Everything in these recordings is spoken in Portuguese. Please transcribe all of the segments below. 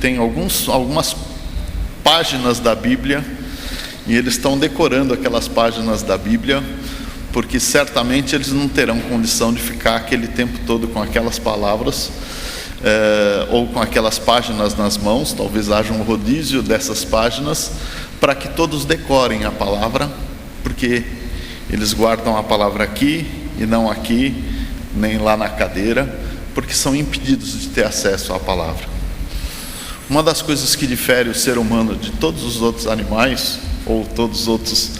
tem algumas páginas da Bíblia, e eles estão decorando aquelas páginas da Bíblia, porque certamente eles não terão condição de ficar aquele tempo todo com aquelas palavras, ou com aquelas páginas nas mãos. Talvez haja um rodízio dessas páginas, para que todos decorem a palavra, porque eles guardam a palavra aqui, e não aqui, nem lá na cadeira, porque são impedidos de ter acesso à palavra. Uma das coisas que difere o ser humano de todos os outros animais, ou todos os outros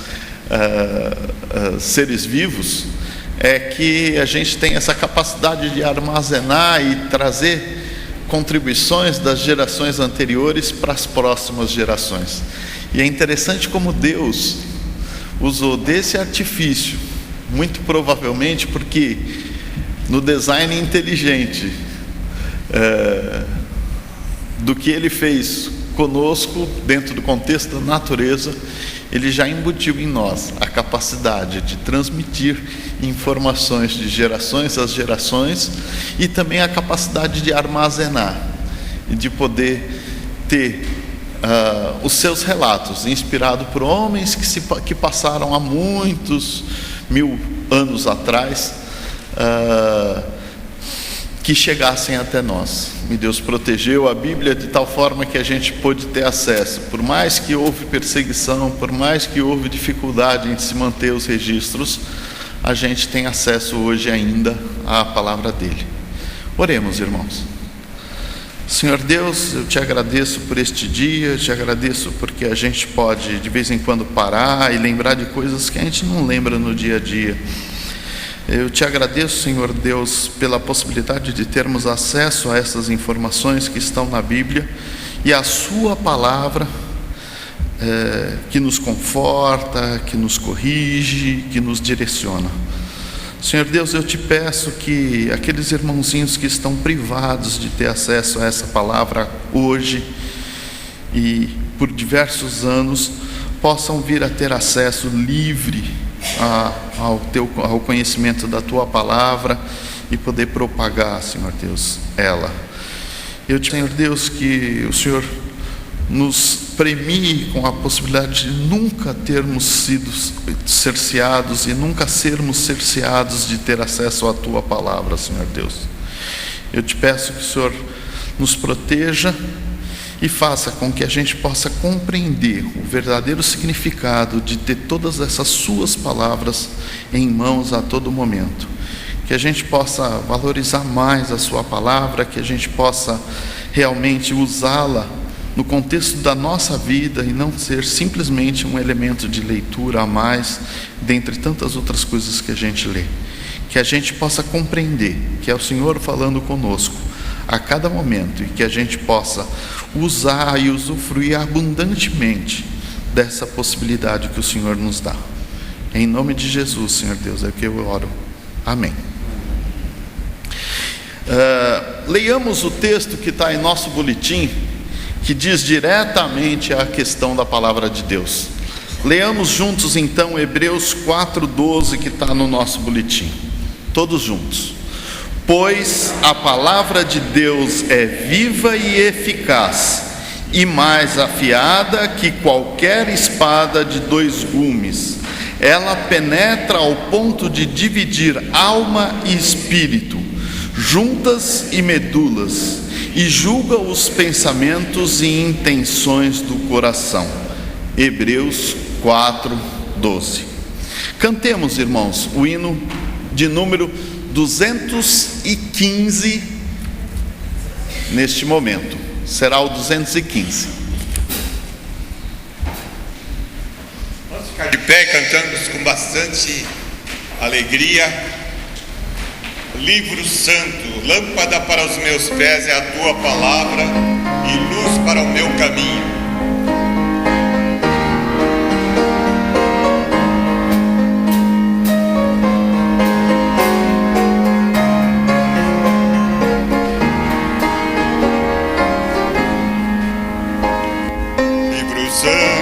seres vivos, é que a gente tem essa capacidade de armazenar e trazer contribuições das gerações anteriores para as próximas gerações. E é interessante como Deus usou desse artifício, muito provavelmente porque no design inteligente do que Ele fez conosco, dentro do contexto da natureza, Ele já embutiu em nós a capacidade de transmitir informações de gerações às gerações, e também a capacidade de armazenar e de poder ter os seus relatos, inspirado por homens que passaram há muitos mil anos atrás, que chegassem até nós. E Deus protegeu a Bíblia de tal forma que a gente pôde ter acesso. Por mais que houve perseguição, por mais que houve dificuldade em se manter os registros, a gente tem acesso hoje ainda à palavra dele. Oremos, irmãos. Senhor Deus, eu te agradeço por este dia, eu te agradeço porque a gente pode de vez em quando parar e lembrar de coisas que a gente não lembra no dia a dia. Eu te agradeço, Senhor Deus, pela possibilidade de termos acesso a essas informações que estão na Bíblia, e a sua palavra que nos conforta, que nos corrige, que nos direciona. Senhor Deus, eu te peço que aqueles irmãozinhos que estão privados de ter acesso a essa palavra hoje e por diversos anos, possam vir a ter acesso livre ao conhecimento da tua palavra e poder propagar, Senhor Deus, ela. Eu te Senhor Deus, que o Senhor nos premie com a possibilidade de nunca termos sido cerceados e nunca sermos cerceados de ter acesso à tua palavra, Senhor Deus. Eu te peço que o Senhor nos proteja e faça com que a gente possa compreender o verdadeiro significado de ter todas essas suas palavras em mãos a todo momento. Que a gente possa valorizar mais a sua palavra, que a gente possa realmente usá-la no contexto da nossa vida e não ser simplesmente um elemento de leitura a mais, dentre tantas outras coisas que a gente lê. Que a gente possa compreender que é o Senhor falando conosco a cada momento, e que a gente possa usar e usufruir abundantemente dessa possibilidade que o Senhor nos dá. Em nome de Jesus, Senhor Deus, é que eu oro. Amém. Leiamos o texto que está em nosso boletim, que diz diretamente a questão da palavra de Deus. Leamos juntos então Hebreus 4:12, que está no nosso boletim. Todos juntos. Pois a palavra de Deus é viva e eficaz, e mais afiada que qualquer espada de 2 gumes. Ela penetra ao ponto de dividir alma e espírito, juntas e medulas, e julga os pensamentos e intenções do coração. Hebreus 4:12. Cantemos, irmãos, o hino de número 215 neste momento. Será o 215. Vamos ficar de pé cantando com bastante alegria. Livro santo, lâmpada para os meus pés é a tua palavra e luz para o meu caminho. Envelhece.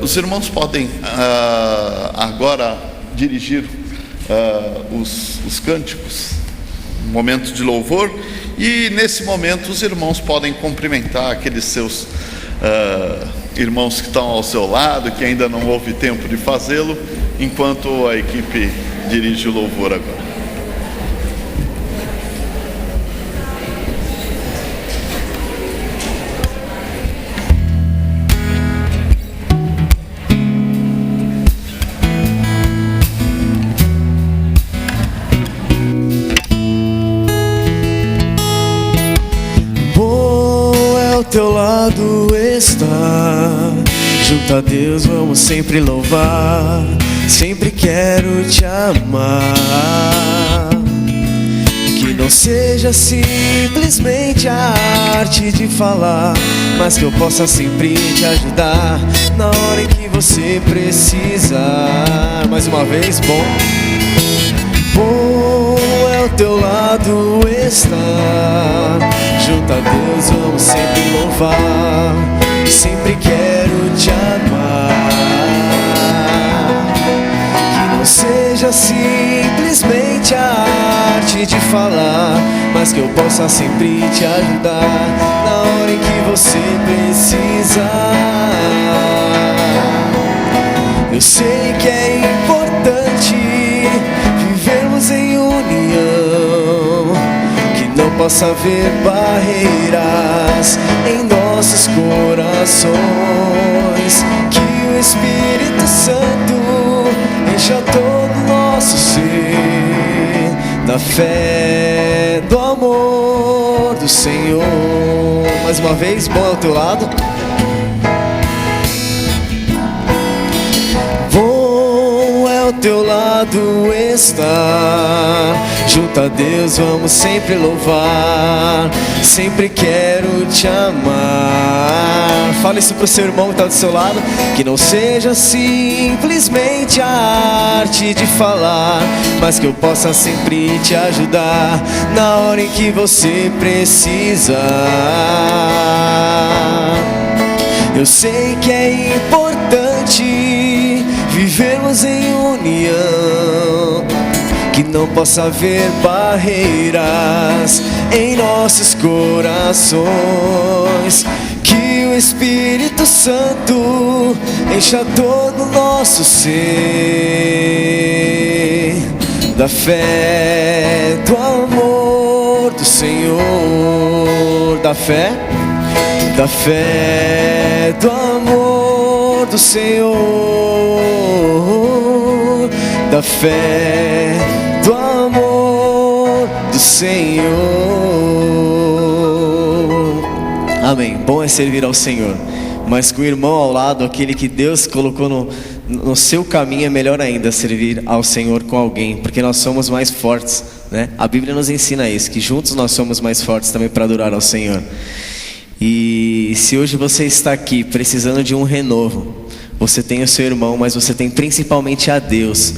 Os irmãos podem agora dirigir os cânticos, um momento de louvor, e nesse momento os irmãos podem cumprimentar aqueles seus irmãos que estão ao seu lado, que ainda não houve tempo de fazê-lo, enquanto a equipe dirige o louvor agora. Teu lado está, junto a Deus vamos sempre louvar, sempre quero te amar. Que não seja simplesmente a arte de falar, mas que eu possa sempre te ajudar na hora em que você precisar. Mais uma vez, bom é o teu lado estar, junto a Deus vamos sempre louvar, sempre quero te amar. Que não seja simplesmente a arte de falar, mas que eu possa sempre te ajudar na hora em que você precisar. Eu sei que é importante vivermos em união, que não possa haver barreiras em nossos corações, que o Espírito Santo encha todo o nosso ser da fé, do amor do Senhor. Mais uma vez, bom ao teu lado. Ao teu lado está, junto a Deus vamos sempre louvar, sempre quero te amar. Fala isso pro seu irmão que está do seu lado. Que não seja simplesmente a arte de falar, mas que eu possa sempre te ajudar na hora em que você precisar. Eu sei que é importante vivermos em união, que não possa haver barreiras em nossos corações, que o Espírito Santo encha todo o nosso ser da fé, do amor do Senhor, da fé, do amor do Senhor, da fé, do amor do Senhor. Amém. Bom é servir ao Senhor, mas com o irmão ao lado, aquele que Deus colocou no seu caminho, é melhor ainda servir ao Senhor com alguém, porque nós somos mais fortes, né? A Bíblia nos ensina isso, que juntos nós somos mais fortes também para adorar ao Senhor. E se hoje você está aqui precisando de um renovo, você tem o seu irmão, mas você tem principalmente a Deus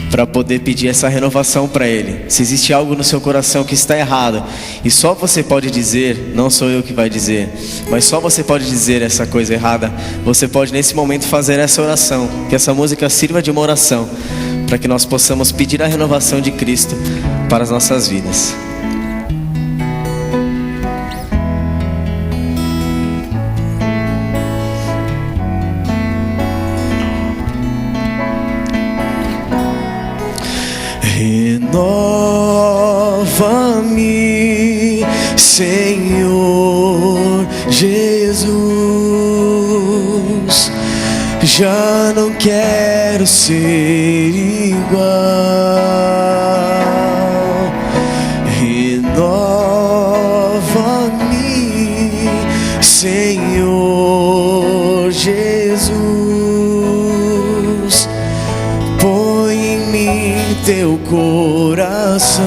para poder pedir essa renovação para Ele. Se existe algo no seu coração que está errado, e só você pode dizer, não sou eu que vai dizer, mas só você pode dizer essa coisa errada, você pode nesse momento fazer essa oração, que essa música sirva de uma oração, para que nós possamos pedir a renovação de Cristo para as nossas vidas. Renova-me, Senhor Jesus, já não quero ser igual. Renova-me, Senhor Jesus, põe em mim teu coração,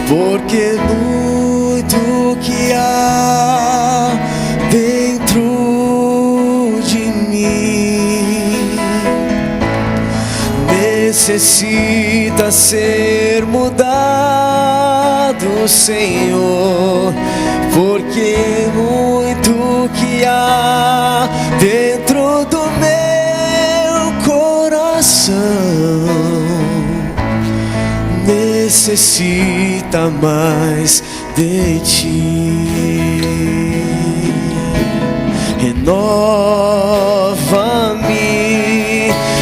porque muito que há dentro de mim necessita ser mudado, Senhor, porque muito que que há dentro do meu coração necessita mais de ti. Renova-me,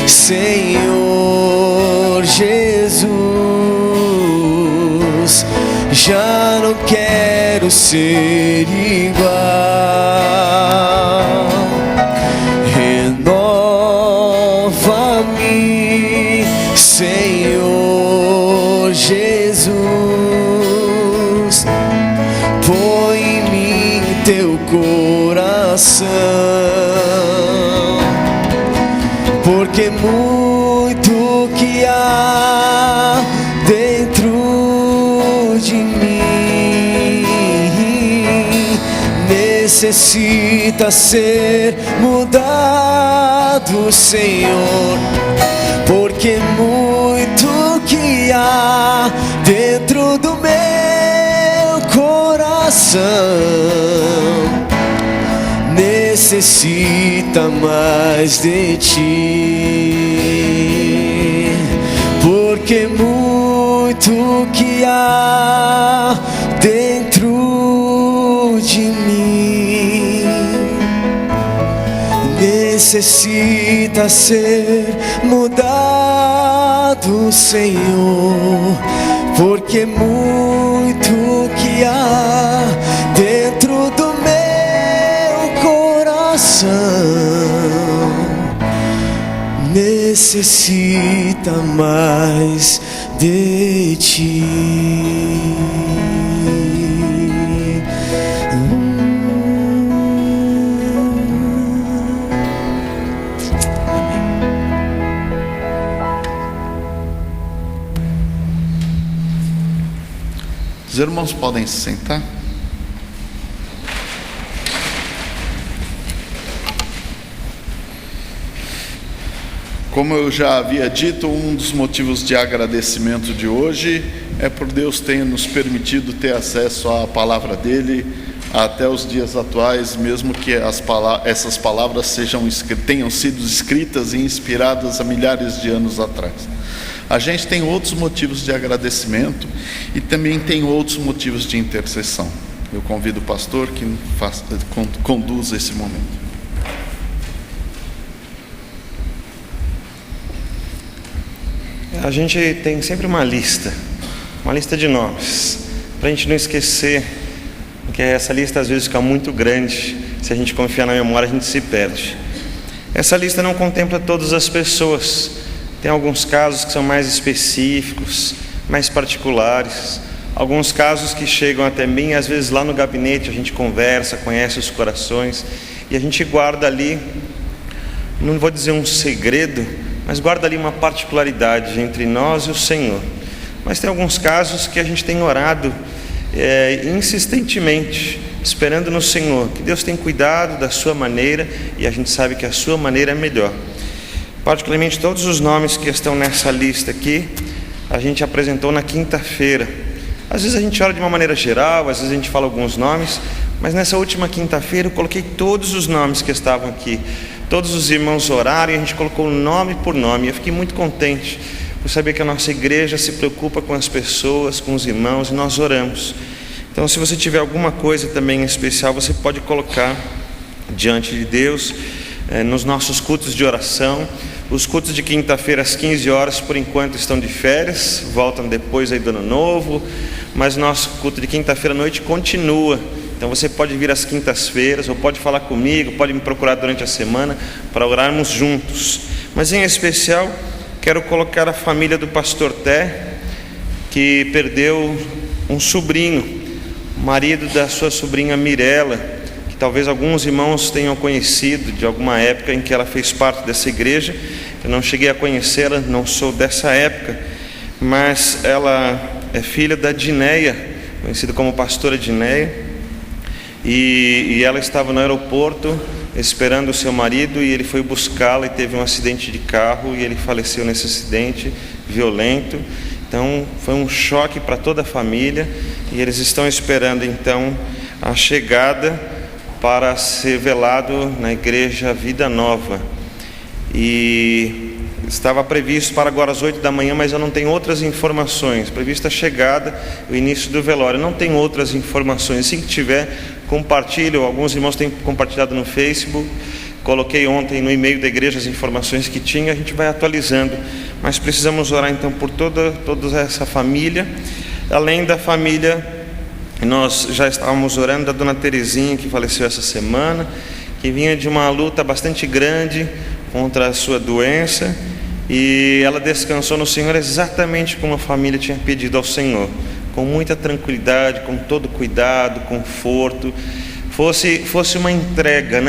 Senhor Jesus. Já não quero ser igual. Renova-me, Senhor Jesus. Põe em mim teu coração, porque muito que há dentro de mim necessita ser mudado, Senhor. Porque muito que há dentro do meu coração necessita mais de ti. Porque muito que há dentro de mim necessita ser mudado, Senhor. Porque muito que há dentro do meu coração necessita mais de ti. Os irmãos podem se sentar. Como eu já havia dito, um dos motivos de agradecimento de hoje é por Deus ter nos permitido ter acesso à palavra dele até os dias atuais, mesmo que essas palavras tenham sido escritas e inspiradas há milhares de anos atrás. A gente tem outros motivos de agradecimento e também tem outros motivos de intercessão. Eu convido o pastor que conduza esse momento. A gente tem sempre uma lista de nomes, para a gente não esquecer, porque essa lista às vezes fica muito grande. Se a gente confiar na memória, a gente se perde. Essa lista não contempla todas as pessoas. Tem alguns casos que são mais específicos, mais particulares. Alguns casos que chegam até mim, às vezes lá no gabinete a gente conversa, conhece os corações, e a gente guarda ali, não vou dizer um segredo, mas guarda ali uma particularidade entre nós e o Senhor. Mas tem alguns casos que a gente tem orado insistentemente, esperando no Senhor, que Deus tem cuidado da sua maneira, e a gente sabe que a sua maneira é melhor. Particularmente todos os nomes que estão nessa lista aqui, a gente apresentou na quinta-feira. Às vezes a gente ora de uma maneira geral, às vezes a gente fala alguns nomes, mas nessa última quinta-feira eu coloquei todos os nomes que estavam aqui. Todos os irmãos oraram e a gente colocou nome por nome. Eu fiquei muito contente por saber que a nossa igreja se preocupa com as pessoas, com os irmãos, e nós oramos. Então, se você tiver alguma coisa também especial, você pode colocar diante de Deus, nos nossos cultos de oração. Os cultos de quinta-feira às 15 horas, por enquanto, estão de férias, voltam depois aí do Ano Novo, mas nosso culto de quinta-feira à noite continua. Então você pode vir às quintas-feiras, ou pode falar comigo, pode me procurar durante a semana para orarmos juntos. Mas em especial, quero colocar a família do pastor Té, que perdeu um sobrinho, marido da sua sobrinha Mirela, que talvez alguns irmãos tenham conhecido de alguma época em que ela fez parte dessa igreja. Eu não cheguei a conhecê-la, não sou dessa época, mas ela é filha da Dineia, conhecida como pastora Dineia, e ela estava no aeroporto esperando o seu marido, e ele foi buscá-la e teve um acidente de carro, e ele faleceu nesse acidente violento. Então foi um choque para toda a família, e eles estão esperando então a chegada para ser velado na igreja Vida Nova. E estava previsto para agora às 8 da manhã, mas eu não tenho outras informações. Prevista a chegada, o início do velório. Eu não tenho outras informações. Assim que tiver, compartilho. Alguns irmãos têm compartilhado no Facebook. Coloquei ontem no e-mail da igreja as informações que tinha. A gente vai atualizando. Mas precisamos orar então por toda essa família. Além da família, nós já estávamos orando da dona Terezinha, que faleceu essa semana, que vinha de uma luta bastante grande contra a sua doença, e ela descansou no Senhor exatamente como a família tinha pedido ao Senhor, com muita tranquilidade, com todo cuidado, conforto, fosse uma entrega,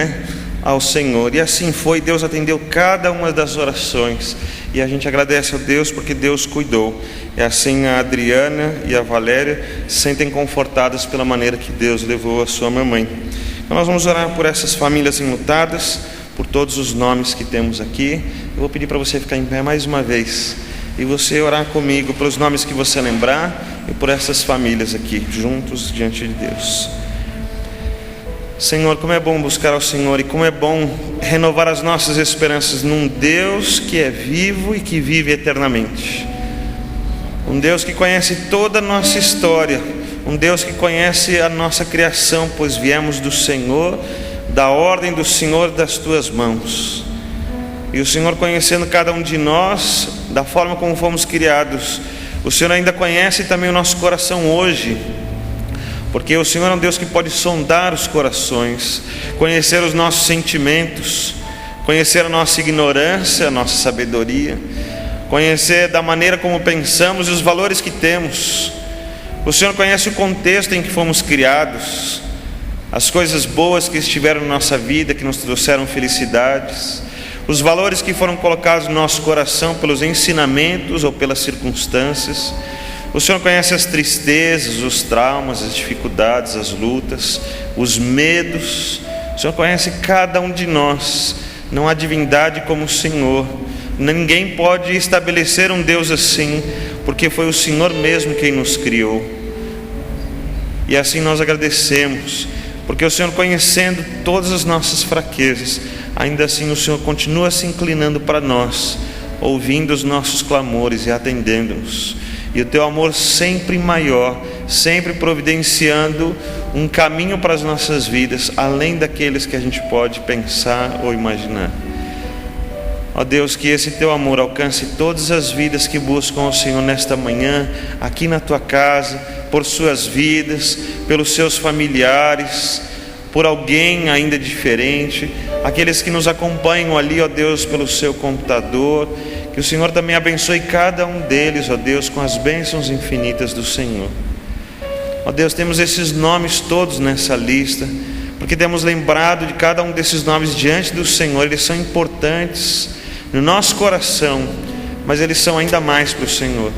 ao Senhor. E assim foi. Deus atendeu cada uma das orações, e a gente agradece a Deus porque Deus cuidou. E assim a Adriana e a Valéria se sentem confortadas pela maneira que Deus levou a sua mamãe. Então nós vamos orar por essas famílias enlutadas, por todos os nomes que temos aqui. Eu vou pedir para você ficar em pé mais uma vez e você orar comigo pelos nomes que você lembrar e por essas famílias aqui, juntos diante de Deus. Senhor, como é bom buscar ao Senhor, e como é bom renovar as nossas esperanças num Deus que é vivo e que vive eternamente. Um Deus que conhece toda a nossa história, um Deus que conhece a nossa criação, pois viemos do Senhor, da ordem do Senhor, das tuas mãos. E o Senhor, conhecendo cada um de nós, da forma como fomos criados, o Senhor ainda conhece também o nosso coração hoje, porque o Senhor é um Deus que pode sondar os corações, conhecer os nossos sentimentos, conhecer a nossa ignorância, a nossa sabedoria, conhecer da maneira como pensamos e os valores que temos. O Senhor conhece o contexto em que fomos criados, as coisas boas que estiveram na nossa vida, que nos trouxeram felicidades, os valores que foram colocados no nosso coração pelos ensinamentos ou pelas circunstâncias. O Senhor conhece as tristezas, os traumas, as dificuldades, as lutas, os medos. O Senhor conhece cada um de nós. Não há divindade como o Senhor. Ninguém pode estabelecer um Deus assim, porque foi o Senhor mesmo quem nos criou. E assim nós agradecemos, porque o Senhor, conhecendo todas as nossas fraquezas, ainda assim o Senhor continua se inclinando para nós, ouvindo os nossos clamores e atendendo-nos. E o teu amor sempre maior, sempre providenciando um caminho para as nossas vidas, além daqueles que a gente pode pensar ou imaginar. Ó Deus, que esse teu amor alcance todas as vidas que buscam o Senhor nesta manhã, aqui na tua casa, por suas vidas, pelos seus familiares, por alguém ainda diferente, aqueles que nos acompanham ali, ó Deus, pelo seu computador. Que o Senhor também abençoe cada um deles, ó Deus, com as bênçãos infinitas do Senhor. Ó Deus, temos esses nomes todos nessa lista, porque temos lembrado de cada um desses nomes diante do Senhor. Eles são importantes no nosso coração, mas eles são ainda mais para o Senhor.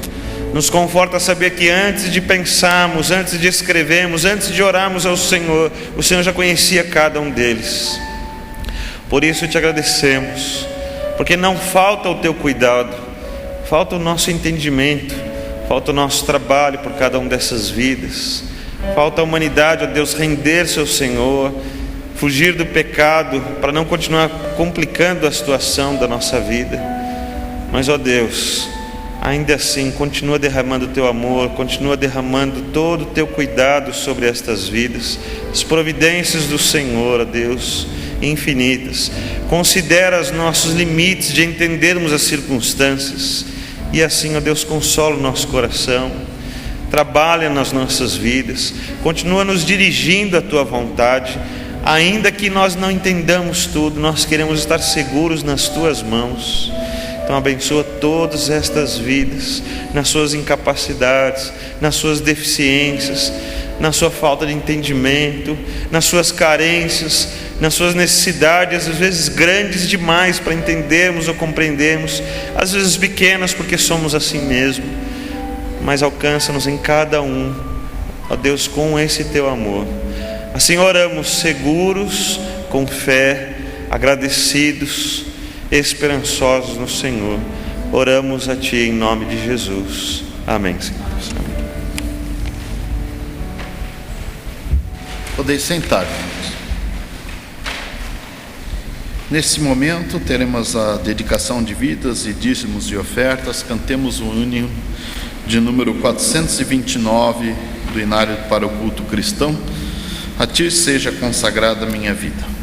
Nos conforta saber que antes de pensarmos, antes de escrevermos, antes de orarmos ao Senhor, o Senhor já conhecia cada um deles. Por isso te agradecemos, porque não falta o teu cuidado, falta o nosso entendimento, falta o nosso trabalho por cada uma dessas vidas, falta a humanidade, ó Deus, render-se ao Senhor, fugir do pecado, para não continuar complicando a situação da nossa vida. Mas, ó Deus, ainda assim, continua derramando o teu amor, continua derramando todo o teu cuidado sobre estas vidas, as providências do Senhor, ó Deus, infinitas. Considera os nossos limites de entendermos as circunstâncias, e assim, ó Deus, consola o nosso coração, trabalha nas nossas vidas, continua nos dirigindo à tua vontade. Ainda que nós não entendamos tudo, nós queremos estar seguros nas tuas mãos. Então abençoa todas estas vidas, nas suas incapacidades, nas suas deficiências, na sua falta de entendimento, nas suas carências, nas suas necessidades, às vezes grandes demais para entendermos ou compreendermos, às vezes pequenas porque somos assim mesmo, mas alcança-nos em cada um, ó Deus, com esse teu amor. Assim oramos seguros, com fé, agradecidos, esperançosos no Senhor. Oramos a Ti em nome de Jesus. Amém, Senhor. Amém. Podeis sentar, irmãos. Nesse momento teremos a dedicação de vidas e dízimos e ofertas. Cantemos o hino de número 429 do Inário para o Culto Cristão. A Ti seja consagrada a minha vida.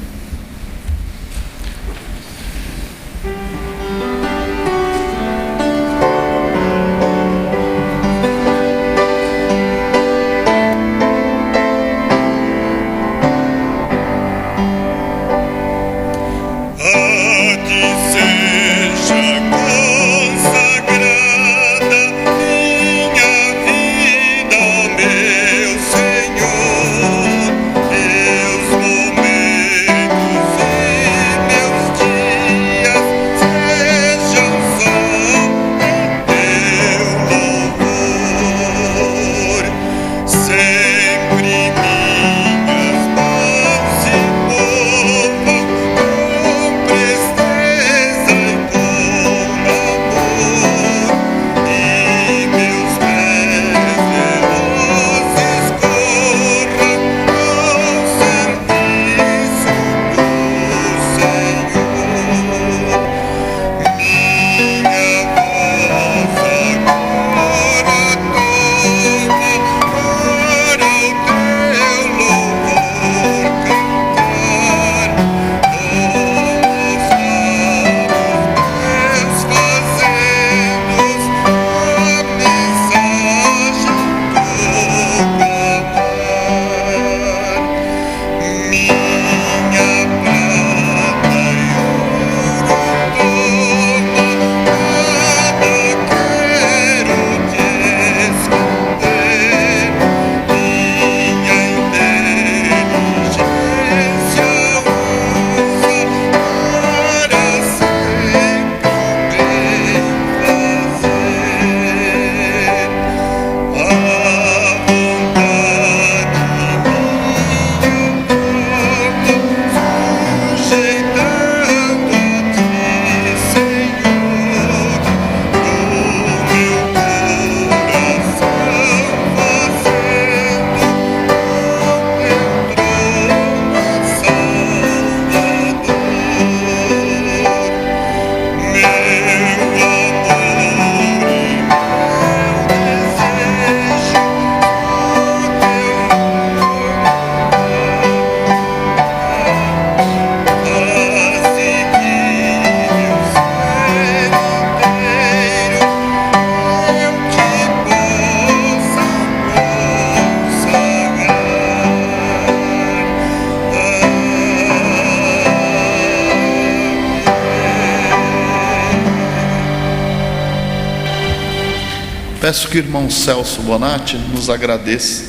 Peço que o irmão Celso Bonatti nos agradeça,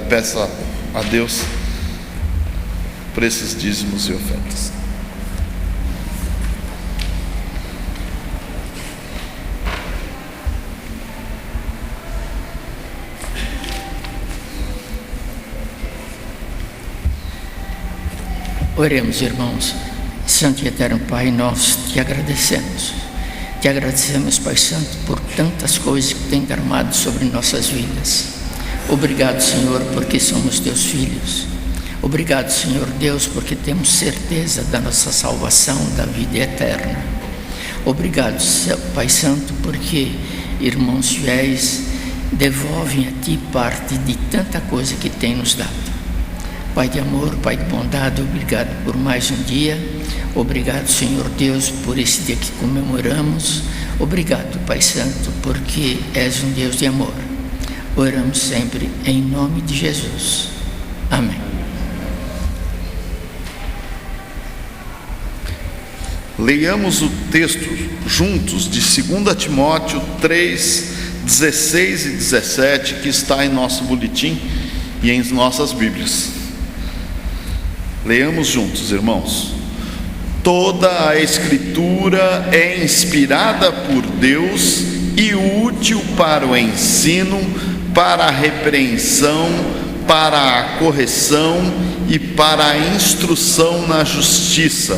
peça a Deus por esses dízimos e ofertas. Oremos, irmãos. Santo e eterno Pai, nós te agradecemos. Te agradecemos, Pai Santo, por tantas coisas que tem derramado sobre nossas vidas. Obrigado, Senhor, porque somos teus filhos. Obrigado, Senhor Deus, porque temos certeza da nossa salvação, da vida eterna. Obrigado, Pai Santo, porque irmãos fiéis devolvem a Ti parte de tanta coisa que tem nos dado. Pai de amor, Pai de bondade, obrigado por mais um dia. Obrigado, Senhor Deus, por esse dia que comemoramos. Obrigado, Pai Santo, porque és um Deus de amor. Oramos sempre em nome de Jesus. Amém. Leiamos o texto juntos de 2 Timóteo 3, 16 e 17, que está em nosso boletim e em nossas Bíblias. Leiamos juntos, irmãos. Toda a Escritura é inspirada por Deus e útil para o ensino, para a repreensão, para a correção e para a instrução na justiça,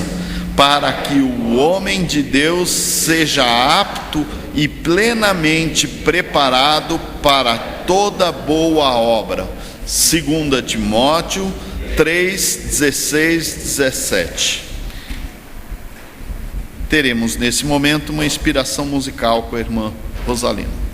para que o homem de Deus seja apto e plenamente preparado para toda boa obra. 2 Timóteo 3, 16, 17. teremos nesse momento uma inspiração musical com a irmã Rosalina.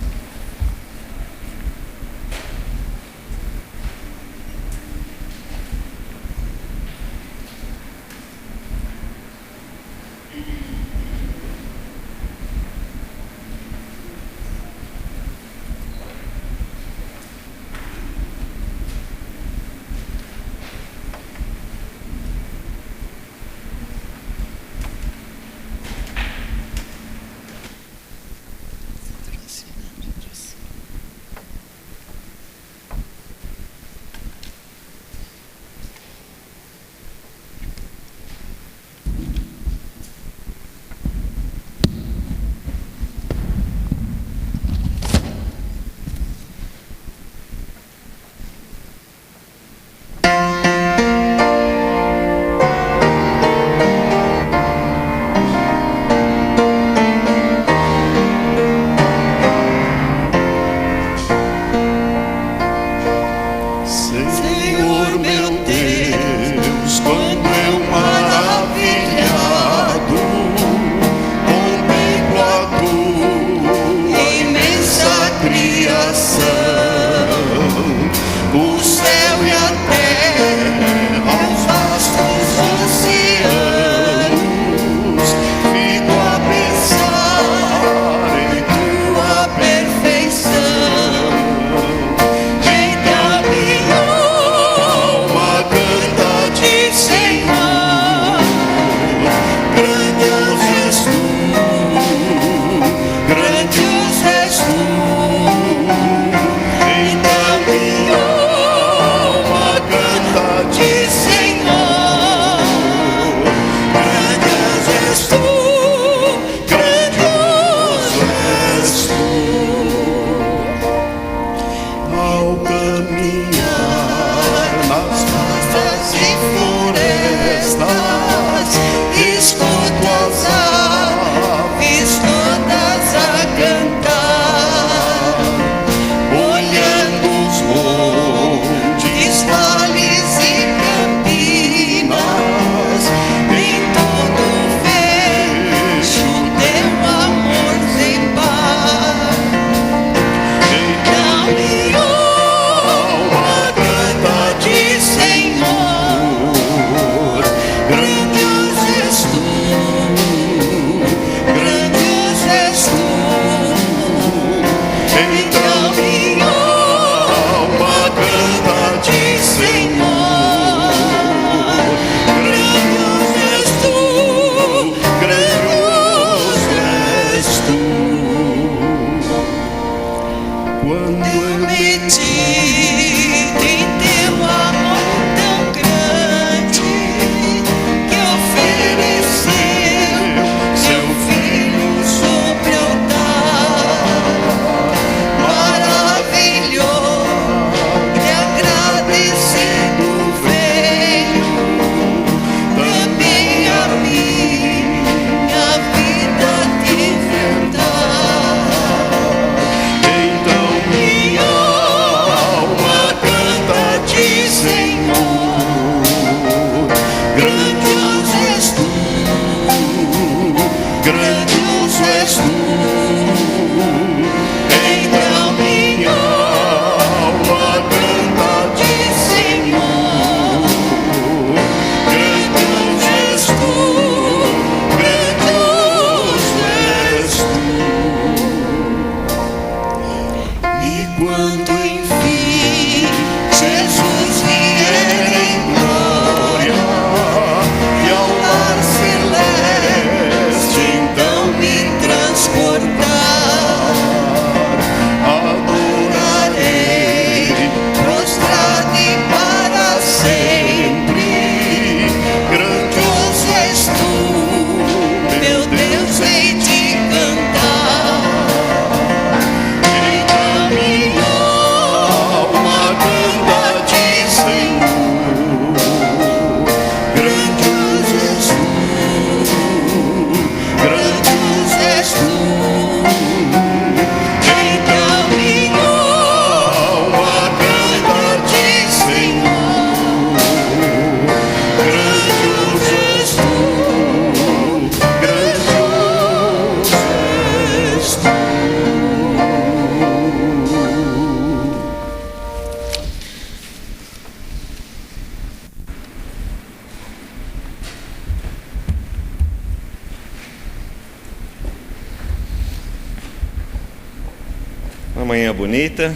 manhã bonita,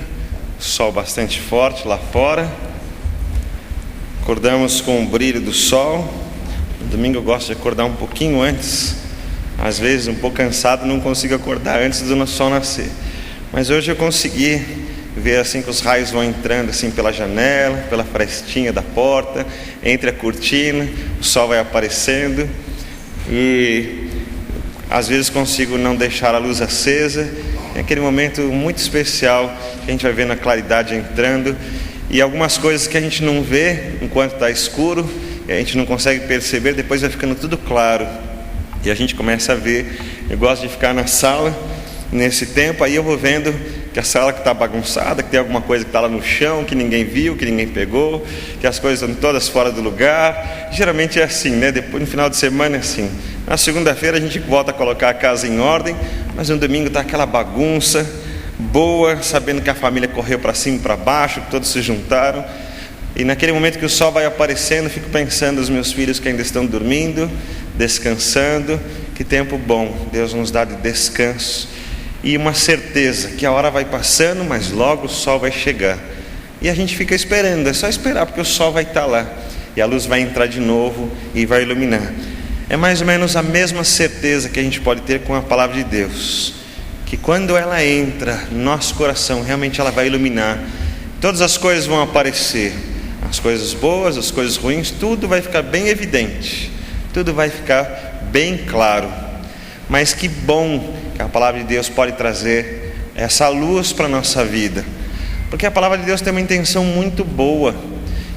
sol bastante forte lá fora. Acordamos com o brilho do sol. No domingo eu gosto de acordar um pouquinho antes. Às vezes um pouco cansado, não consigo acordar antes do sol nascer. Mas hoje eu consegui ver assim que os raios vão entrando assim pela janela, pela frestinha da porta, entre a cortina, o sol vai aparecendo e às vezes consigo não deixar a luz acesa. É aquele momento muito especial que a gente vai vendo a claridade entrando e algumas coisas que a gente não vê enquanto está escuro, e a gente não consegue perceber, depois vai ficando tudo claro e a gente começa a ver. Eu gosto de ficar na sala nesse tempo, aí eu vou vendo que a sala que está bagunçada, que tem alguma coisa que está lá no chão, que ninguém viu, que ninguém pegou, que as coisas estão todas fora do lugar. Geralmente é assim, né? Depois, no final de semana é assim. Na segunda-feira a gente volta a colocar a casa em ordem, mas no domingo está aquela bagunça boa, sabendo que a família correu para cima e para baixo, que todos se juntaram. E naquele momento que o sol vai aparecendo, eu fico pensando nos meus filhos que ainda estão dormindo, descansando. Que tempo bom Deus nos dá de descanso. E uma certeza que a hora vai passando, mas logo o sol vai chegar. E a gente fica esperando, é só esperar, porque o sol vai estar lá. E a luz vai entrar de novo e vai iluminar. É mais ou menos a mesma certeza que a gente pode ter com a palavra de Deus. Que quando ela entra no nosso coração, realmente ela vai iluminar. Todas as coisas vão aparecer. As coisas boas, as coisas ruins, tudo vai ficar bem evidente. Tudo vai ficar bem claro. Mas que bom que a palavra de Deus pode trazer essa luz para a nossa vida, porque a palavra de Deus tem uma intenção muito boa,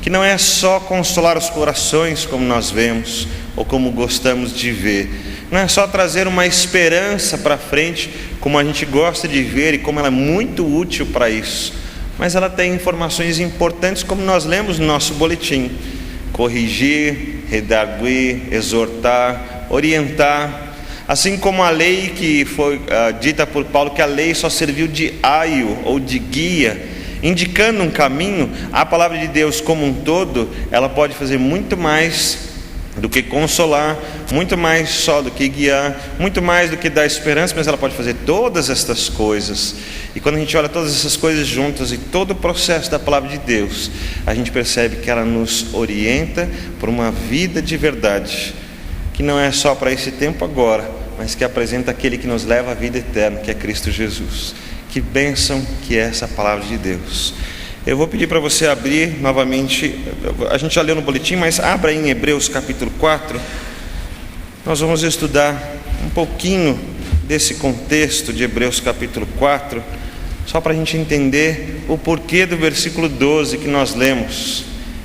que não é só consolar os corações como nós vemos, ou como gostamos de ver, não é só trazer uma esperança para frente, como a gente gosta de ver e como ela é muito útil para isso, mas ela tem informações importantes, como nós lemos no nosso boletim: corrigir, redarguir, exortar, orientar. Assim como a lei que foi dita por Paulo, que a lei só serviu de aio ou de guia, indicando um caminho, a palavra de Deus como um todo, ela pode fazer muito mais do que consolar, muito mais só do que guiar, muito mais do que dar esperança, mas ela pode fazer todas estas coisas. E quando a gente olha todas essas coisas juntas e todo o processo da palavra de Deus, a gente percebe que ela nos orienta por uma vida de verdade, que não é só para esse tempo agora, mas que apresenta aquele que nos leva à vida eterna, que é Cristo Jesus. Que bênção que é essa palavra de Deus. Eu vou pedir para você abrir novamente, a gente já leu no boletim, mas abra aí em Hebreus capítulo 4. Nós vamos estudar um pouquinho desse contexto de Hebreus capítulo 4, só para a gente entender o porquê do versículo 12 que nós lemos.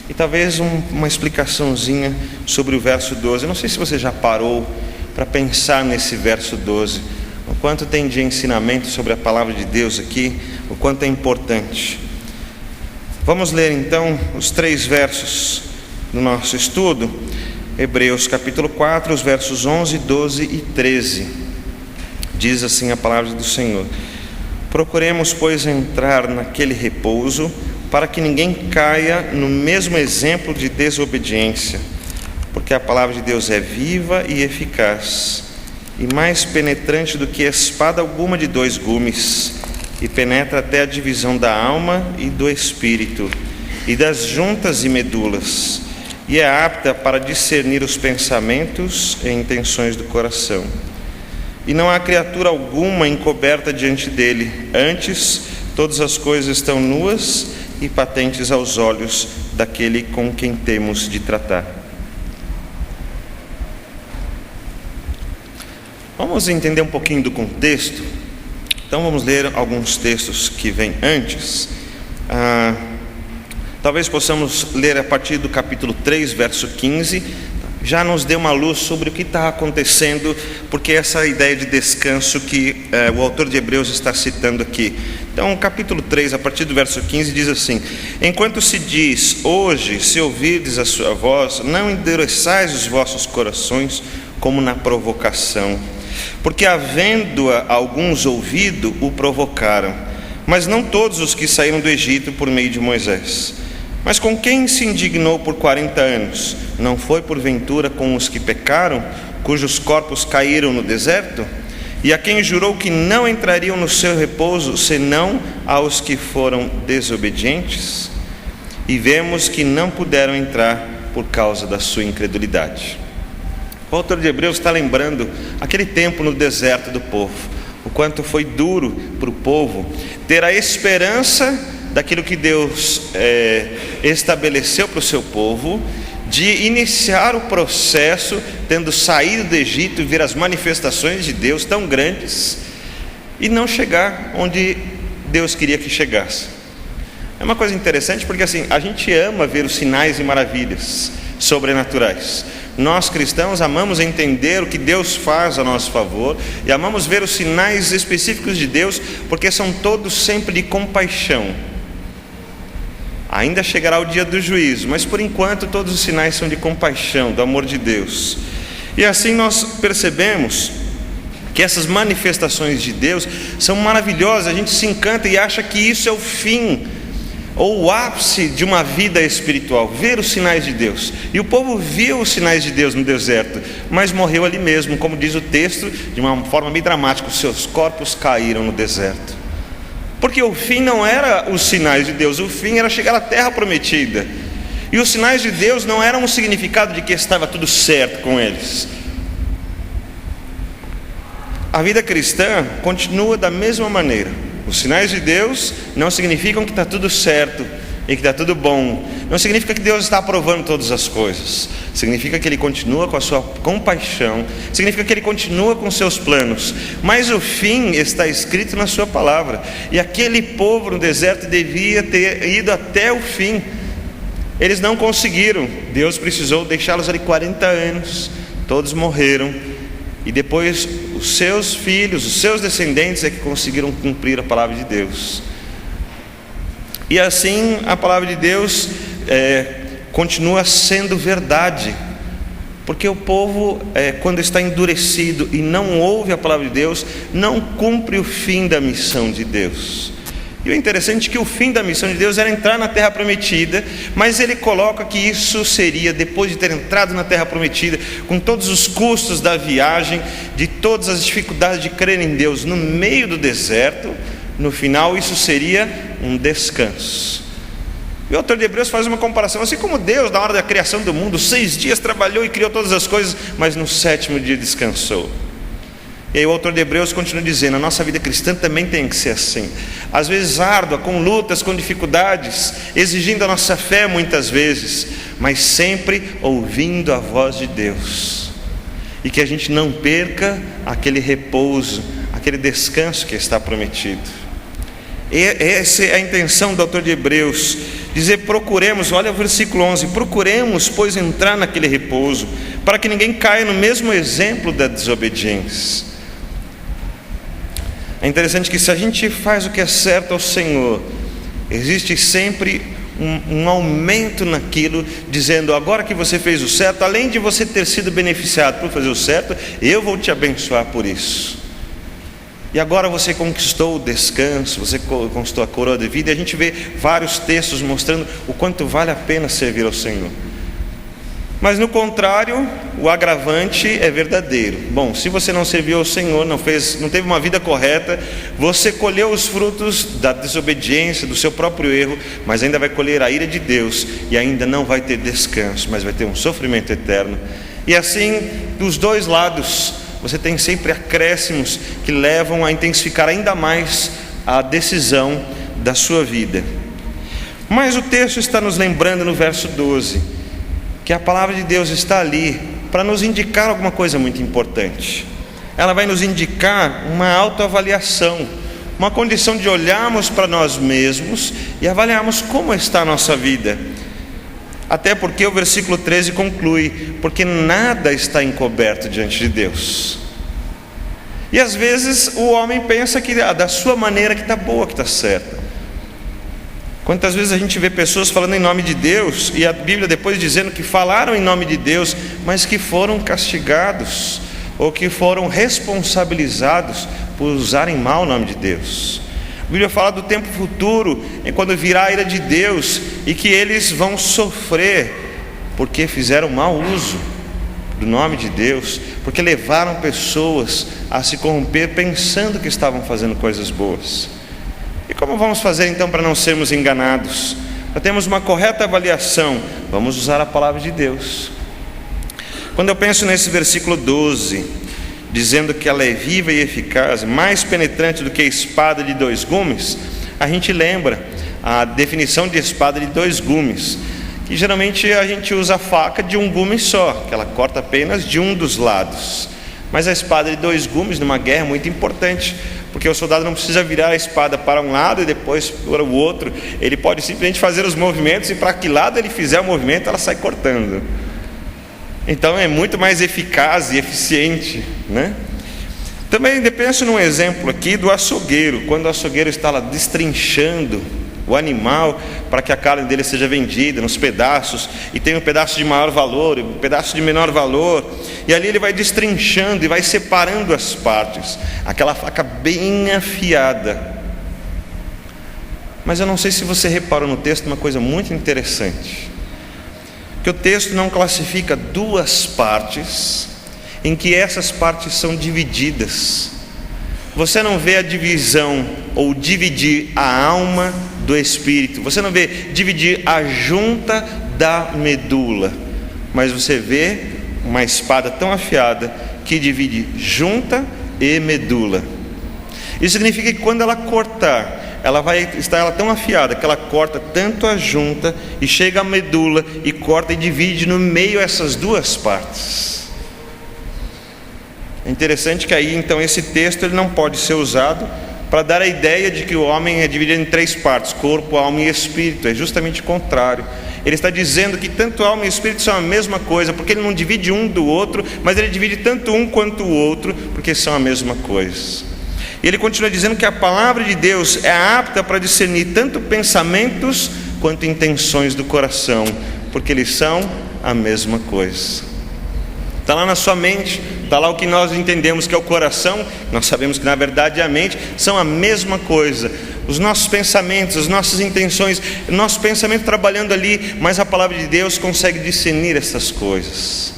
E talvez uma explicaçãozinha sobre o verso 12. Eu não sei se você já parou para pensar nesse verso 12, o quanto tem de ensinamento sobre a palavra de Deus aqui, o quanto é importante. Vamos ler então os 3 versos do nosso estudo. Hebreus capítulo 4, os versos 11, 12 e 13. Diz assim a palavra do Senhor: procuremos, pois, entrar naquele repouso, para que ninguém caia no mesmo exemplo de desobediência, porque a palavra de Deus é viva e eficaz, e mais penetrante do que espada alguma de 2 gumes, e penetra até a divisão da alma e do espírito, e das juntas e medulas, e é apta para discernir os pensamentos e intenções do coração. E não há criatura alguma encoberta diante dele, antes todas as coisas estão nuas e patentes aos olhos daquele com quem temos de tratar. Vamos entender um pouquinho do contexto. Então vamos ler alguns textos que vêm antes. Talvez possamos ler a partir do capítulo 3, verso 15. Já nos deu uma luz sobre o que está acontecendo, porque essa ideia de descanso que o autor de Hebreus está citando aqui. Então, capítulo 3, a partir do verso 15, diz assim: enquanto se diz, hoje, se ouvirdes a sua voz, não endureçais os vossos corações, como na provocação. Porque havendo-a alguns ouvido, o provocaram, mas não todos os que saíram do Egito por meio de Moisés. Mas com quem se indignou por 40 anos? Não foi porventura com os que pecaram, cujos corpos caíram no deserto? e a quem jurou que não entrariam no seu repouso, senão aos que foram desobedientes, e vemos que não puderam entrar por causa da sua incredulidade. O autor de Hebreus está lembrando aquele tempo no deserto do povo, o quanto foi duro para o povo ter a esperança daquilo que Deus estabeleceu para o seu povo, de iniciar o processo, tendo saído do Egito e ver as manifestações de Deus tão grandes, e não chegar onde Deus queria que chegasse. É uma coisa interessante, porque assim, a gente ama ver os sinais e maravilhas sobrenaturais. Nós cristãos amamos entender o que Deus faz a nosso favor, e amamos ver os sinais específicos de Deus, porque são todos sempre de compaixão. Ainda chegará o dia do juízo, mas por enquanto todos os sinais são de compaixão, do amor de Deus. E assim nós percebemos que essas manifestações de Deus são maravilhosas. A gente se encanta e acha que isso é o fim, ou o ápice de uma vida espiritual, ver os sinais de Deus. E o povo viu os sinais de Deus no deserto, mas morreu ali mesmo, como diz o texto, de uma forma bem dramática: os seus corpos caíram no deserto. Porque o fim não era os sinais de Deus, o fim era chegar à terra prometida. E os sinais de Deus não eram um significado de que estava tudo certo com eles. A vida cristã continua da mesma maneira. Os sinais de Deus não significam que está tudo certo e que está tudo bom. Não significa que Deus está aprovando todas as coisas. Significa que Ele continua com a sua compaixão. Significa que Ele continua com seus planos. Mas o fim está escrito na sua palavra. E aquele povo no deserto devia ter ido até o fim. Eles não conseguiram. Deus precisou deixá-los ali 40 anos. Todos morreram. E depois os seus filhos, os seus descendentes é que conseguiram cumprir a palavra de Deus. E assim a palavra de Deus continua sendo verdade, porque o povo, quando está endurecido e não ouve a palavra de Deus, não cumpre o fim da missão de Deus. E o interessante é que o fim da missão de Deus era entrar na terra prometida, mas ele coloca que isso seria depois de ter entrado na terra prometida, com todos os custos da viagem, de todas as dificuldades de crer em Deus no meio do deserto. No final isso seria um descanso. E o autor de Hebreus faz uma comparação, assim como Deus na hora da criação do mundo, 6 dias trabalhou e criou todas as coisas, mas no 7º dia descansou. E aí o autor de Hebreus continua dizendo: a nossa vida cristã também tem que ser assim, às vezes árdua, com lutas, com dificuldades, exigindo a nossa fé muitas vezes, mas sempre ouvindo a voz de Deus, e que a gente não perca aquele repouso, aquele descanso que está prometido. E essa é a intenção do autor de Hebreus, dizer: procuremos, olha o versículo 11, procuremos, pois, entrar naquele repouso, para que ninguém caia no mesmo exemplo da desobediência. É interessante que se a gente faz o que é certo ao Senhor, existe sempre um aumento naquilo, dizendo: agora que você fez o certo, além de você ter sido beneficiado por fazer o certo, eu vou te abençoar por isso. E agora você conquistou o descanso, você conquistou a coroa de vida. E a gente vê vários textos mostrando o quanto vale a pena servir ao Senhor. Mas no contrário, o agravante é verdadeiro. Bom, se você não serviu ao Senhor, não teve uma vida correta, você colheu os frutos da desobediência, do seu próprio erro, mas ainda vai colher a ira de Deus, e ainda não vai ter descanso, mas vai ter um sofrimento eterno. E assim, dos dois lados, você tem sempre acréscimos que levam a intensificar ainda mais a decisão da sua vida. Mas o texto está nos lembrando no verso 12, que a palavra de Deus está ali para nos indicar alguma coisa muito importante. Ela vai nos indicar uma autoavaliação, uma condição de olharmos para nós mesmos e avaliarmos como está a nossa vida. Até porque o versículo 13 conclui: porque nada está encoberto diante de Deus. E às vezes o homem pensa que da sua maneira que está boa, que está certa. Quantas vezes a gente vê pessoas falando em nome de Deus, e a Bíblia depois dizendo que falaram em nome de Deus, mas que foram castigados, ou que foram responsabilizados por usarem mal o nome de Deus. A Bíblia fala do tempo futuro, em quando virá a ira de Deus, e que eles vão sofrer, porque fizeram mau uso. do nome de Deus, porque levaram pessoas a se corromper pensando que estavam fazendo coisas boas. E como vamos fazer então para não sermos enganados? Para termos uma correta avaliação, vamos usar a palavra de Deus. Quando eu penso nesse versículo 12, dizendo que ela é viva e eficaz, mais penetrante do que a espada de 2 gumes, a gente lembra a definição de espada de 2 gumes, que geralmente a gente usa a faca de um gume só, que ela corta apenas de um dos lados. Mas a espada de 2 gumes numa guerra é muito importante, porque o soldado não precisa virar a espada para um lado e depois para o outro. Ele pode simplesmente fazer os movimentos, e para que lado ele fizer o movimento, ela sai cortando. Então é muito mais eficaz e eficiente, né? Também penso num exemplo aqui do açougueiro. Quando o açougueiro está lá destrinchando o animal para que a carne dele seja vendida nos pedaços, e tem um pedaço de maior valor e um pedaço de menor valor, e ali ele vai destrinchando e vai separando as partes, aquela faca bem afiada. Mas eu não sei se você reparou no texto uma coisa muito interessante, que o texto não classifica 2 partes em que essas partes são divididas. Você não vê a divisão ou dividir a alma do espírito, você não vê dividir a junta da medula, mas você vê uma espada tão afiada que divide junta e medula. Isso significa que quando ela cortar, ela vai estar tão afiada que ela corta tanto a junta e chega à medula e corta e divide no meio essas 2 partes. É interessante que aí então esse texto ele não pode ser usado para dar a ideia de que o homem é dividido em 3 partes, corpo, alma e espírito. É justamente o contrário. Ele está dizendo que tanto alma e espírito são a mesma coisa, porque ele não divide um do outro, mas ele divide tanto um quanto o outro, porque são a mesma coisa. E ele continua dizendo que a palavra de Deus é apta para discernir tanto pensamentos quanto intenções do coração, porque eles são a mesma coisa. Está lá na sua mente, está lá o que nós entendemos que é o coração, nós sabemos que na verdade é a mente, são a mesma coisa. Os nossos pensamentos, as nossas intenções, o nosso pensamento trabalhando ali, mas a palavra de Deus consegue discernir essas coisas.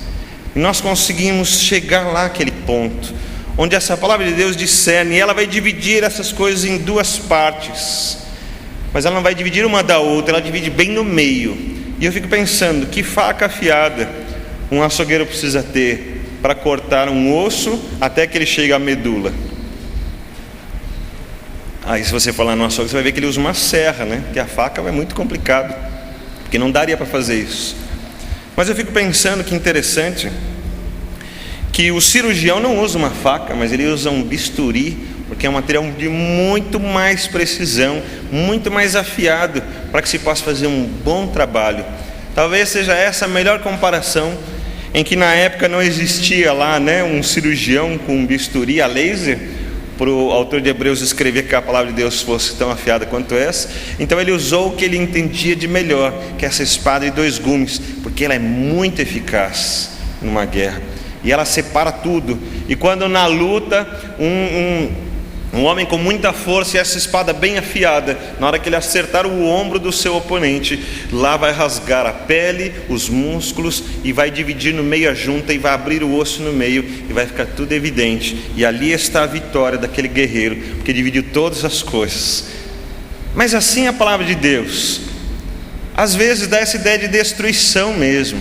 E nós conseguimos chegar lá àquele ponto, onde essa palavra de Deus discerne, e ela vai dividir essas coisas em 2 partes. Mas ela não vai dividir uma da outra, ela divide bem no meio. E eu fico pensando, que faca afiada um açougueiro precisa ter para cortar um osso até que ele chegue à medula? Aí se você falar no açougue, você vai ver que ele usa uma serra, né? Porque a faca é muito complicado, porque não daria para fazer isso. Mas eu fico pensando que interessante que o cirurgião não usa uma faca, mas ele usa um bisturi, porque é um material de muito mais precisão, muito mais afiado, para que se possa fazer um bom trabalho. Talvez seja essa a melhor comparação, em que na época não existia lá, né, um cirurgião com um bisturi a laser, para o autor de Hebreus escrever que a palavra de Deus fosse tão afiada quanto essa. Então ele usou o que ele entendia de melhor, que é essa espada de 2 gumes, porque ela é muito eficaz numa guerra, e ela separa tudo. E quando na luta um homem com muita força e essa espada bem afiada, na hora que ele acertar o ombro do seu oponente, lá vai rasgar a pele, os músculos, e vai dividir no meio a junta, e vai abrir o osso no meio, e vai ficar tudo evidente. E ali está a vitória daquele guerreiro, porque dividiu todas as coisas. Mas assim é a palavra de Deus. Às vezes dá essa ideia de destruição mesmo.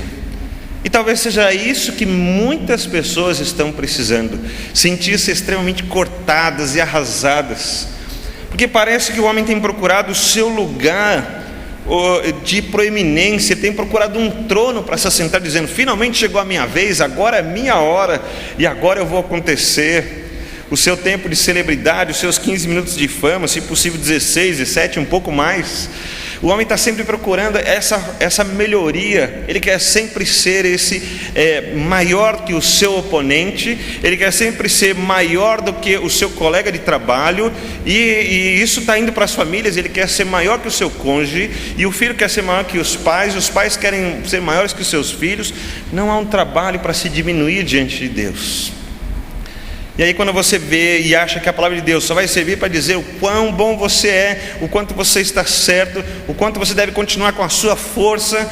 E talvez seja isso que muitas pessoas estão precisando, sentir-se extremamente cortadas e arrasadas, porque parece que o homem tem procurado o seu lugar de proeminência, tem procurado um trono para se assentar, dizendo: finalmente chegou a minha vez, agora é minha hora, e agora eu vou acontecer. O seu tempo de celebridade, os seus 15 minutos de fama, se possível 16, 17, um pouco mais. O homem está sempre procurando essa melhoria. Ele quer sempre ser maior que o seu oponente. Ele quer sempre ser maior do que o seu colega de trabalho. E isso está indo para as famílias. Ele quer ser maior que o seu cônjuge. E o filho quer ser maior que os pais querem ser maiores que os seus filhos. Não há um trabalho para se diminuir diante de Deus. E aí quando você vê e acha que a palavra de Deus só vai servir para dizer o quão bom você é, o quanto você está certo, o quanto você deve continuar com a sua força,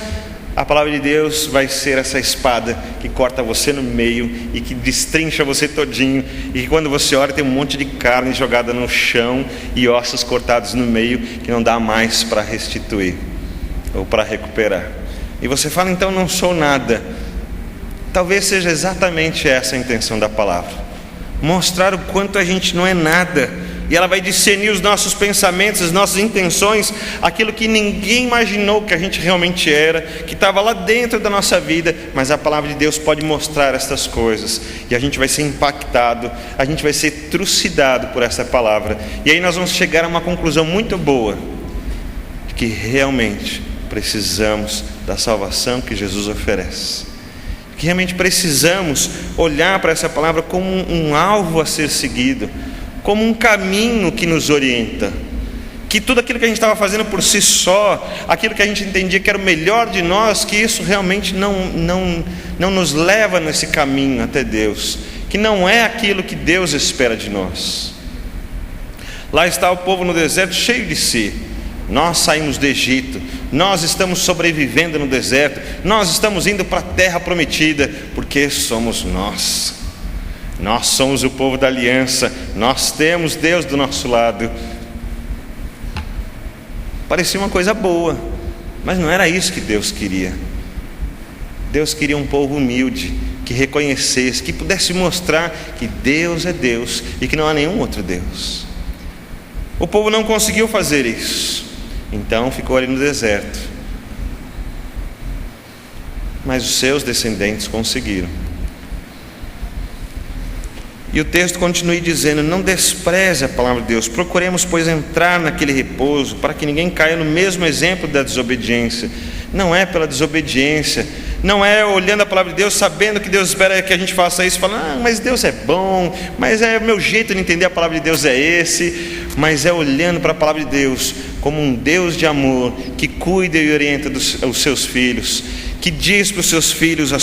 A palavra de Deus vai ser essa espada que corta você no meio e que destrincha você todinho, e que quando você olha tem um monte de carne jogada no chão e ossos cortados no meio que não dá mais para restituir ou para recuperar. E você fala, então não sou nada. Talvez seja exatamente essa a intenção da palavra: mostrar o quanto a gente não é nada. E ela vai discernir os nossos pensamentos, as nossas intenções, aquilo que ninguém imaginou que a gente realmente era, que estava lá dentro da nossa vida. Mas a palavra de Deus pode mostrar estas coisas, e a gente vai ser impactado, a gente vai ser trucidado por essa palavra. E aí nós vamos chegar a uma conclusão muito boa, de que realmente precisamos da salvação que Jesus oferece, que realmente precisamos olhar para essa palavra como um alvo a ser seguido, como um caminho que nos orienta, que tudo aquilo que a gente estava fazendo por si só, aquilo que a gente entendia que era o melhor de nós, que isso realmente não nos leva nesse caminho até Deus, que não é aquilo que Deus espera de nós. Lá está o povo no deserto cheio de si. Nós saímos do Egito, nós estamos sobrevivendo no deserto, nós estamos indo para a terra prometida, porque somos nós. Nós somos o povo da aliança, nós temos Deus do nosso lado. Parecia uma coisa boa, mas não era isso que Deus queria. Deus queria um povo humilde, que reconhecesse, que pudesse mostrar que Deus é Deus e que não há nenhum outro Deus. O povo não conseguiu fazer isso, então ficou ali no deserto. Mas os seus descendentes conseguiram. E o texto continua dizendo: não despreze a palavra de Deus, procuremos, pois, entrar naquele repouso, para que ninguém caia no mesmo exemplo da desobediência. Não é pela desobediência, não é olhando a palavra de Deus, sabendo que Deus espera que a gente faça isso, falando, mas Deus é bom, mas o meu jeito de entender a palavra de Deus é esse. Mas é olhando para a palavra de Deus como um Deus de amor, que cuida e orienta os seus filhos, que diz para os seus filhos a